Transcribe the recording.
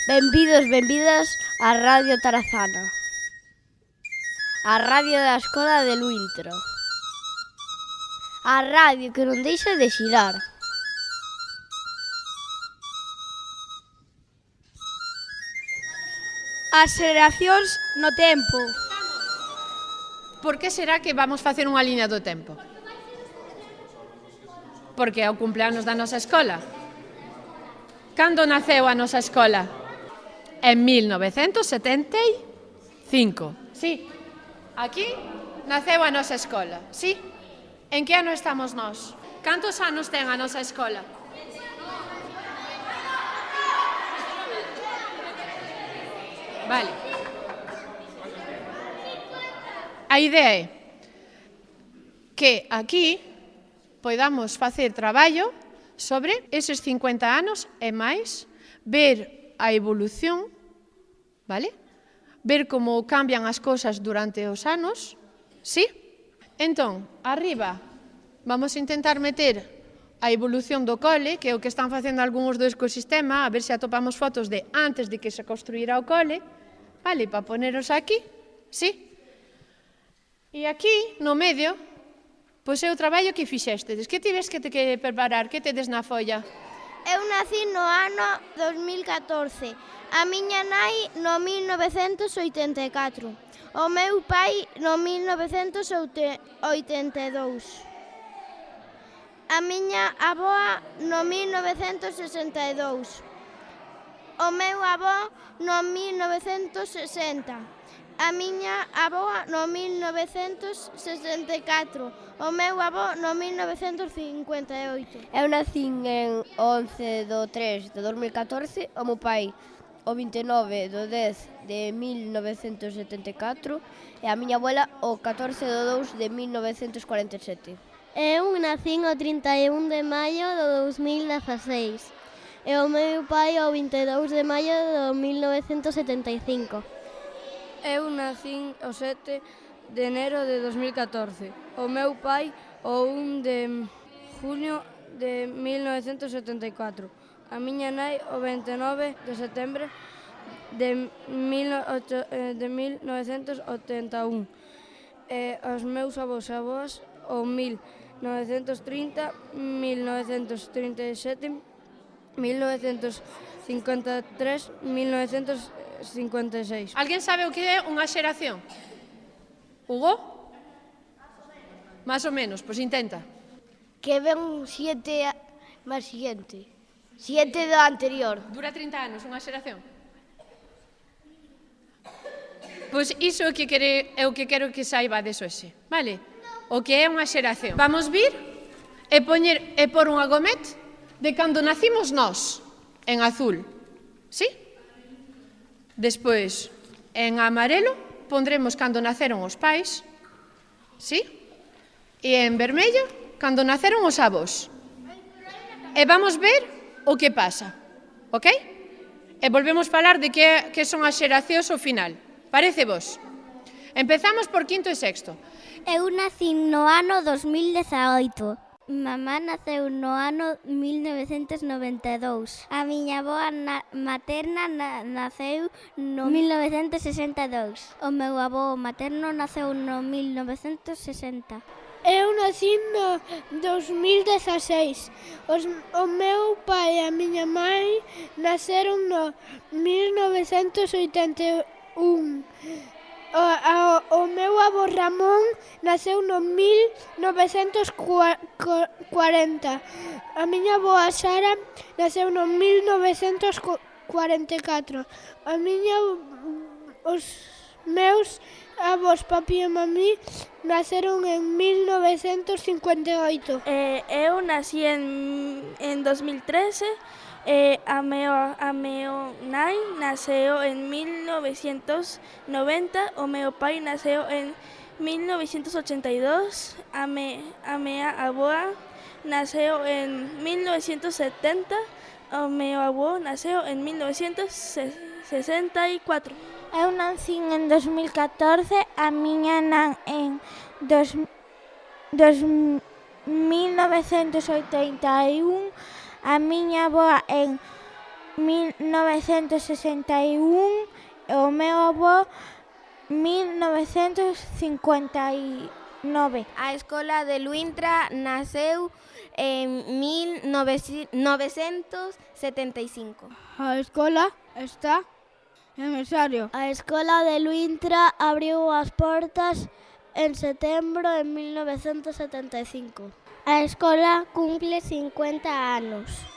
Benvidos, benvidas á Radio Tarazana, a radio da Escola de Luintro, a radio que non deixa de xirar. As xeracións no tempo. Por que será que vamos facer unha liña do tempo? Porque é o cumpleanos da nosa escola. Cando naceu a nosa escola? En 1975. Sí. Aquí naceu a nosa escola. Sí. En que ano estamos nós? Cantos anos ten a nosa escola? Vale. A idea é que aquí podamos facer traballo sobre eses 50 anos e máis, ver a evolución, vale? Ver como cambian as cousas durante os anos, sí? Entón, arriba, vamos intentar meter a evolución do cole, que é o que están facendo algúns do ecosistema, a ver se atopamos fotos de antes de que se construíra o cole, vale, para poneros aquí, sí? E aquí, no medio, pois é o traballo que fixestedes. Que tives que preparar? Que tedes na folla? Eu nací no ano 2014, a miña nai no 1984, o meu pai no 1982, a miña avoa no 1962, o meu avó no 1960, a miña avoa no 1964, o meu avó no 1958. Eu nacín en 11 do 3 de 2014, o meu pai o 29 do 10 de 1974 e a miña abuela o 14 do 2 de 1947. Eu nacín o 31 de maio do 2016 e o meu pai o 22 de maio do 1975. Eu nacín o 7 de enero de 2014. O meu pai o 1 de junio de 1974. A miña nai o 29 de setembro de 1981. E os meus avós e avós o 1930, 1937, 1953, 1956. Alguén sabe o que é unha xeración? Hugo? Más ou menos, pois intenta. Que ven 7 máis siguiente. 7 do anterior. Dura 30 anos unha xeración? Pois iso é o que quero que saibades hoxe, vale? O que é unha xeración. Vamos vir e por unha gomet de cando nacimos nós, en azul, sí? Despois, en amarelo, pondremos cando naceron os pais, sí? E en vermello, cando naceron os avós. E vamos ver o que pasa, ok? E volvemos falar de que son as xeracións ao final. Parece vos? Empezamos por quinto e sexto. Eu nací no ano 2018. Mamá naceu no ano 1992. A miña avoa materna naceu no 1962. O meu avó materno naceu no 1960. Eu nací no 2016. O meu pai e a miña mãe naceron no 1981. O meu avó Ramón naceu no 1940. A miña avoa Sara naceu no 1944. Os meus avós papi e mami naceron en 1958. Eu nací en 2013. A meu nai naceu en 1990, o meu pai naceu en 1982, a mea avoa naceu en 1970, o meu avó naceu en 1964. Eu nacín en 2014, a miña nan en 1981, a miña avoa en 1961 e o meu avó 1959. A escola de Luintra naceu en 1975. A escola está en Mesario. A escola de Luintra abriu as portas en setembro de 1975. A escola cumple 50 anos.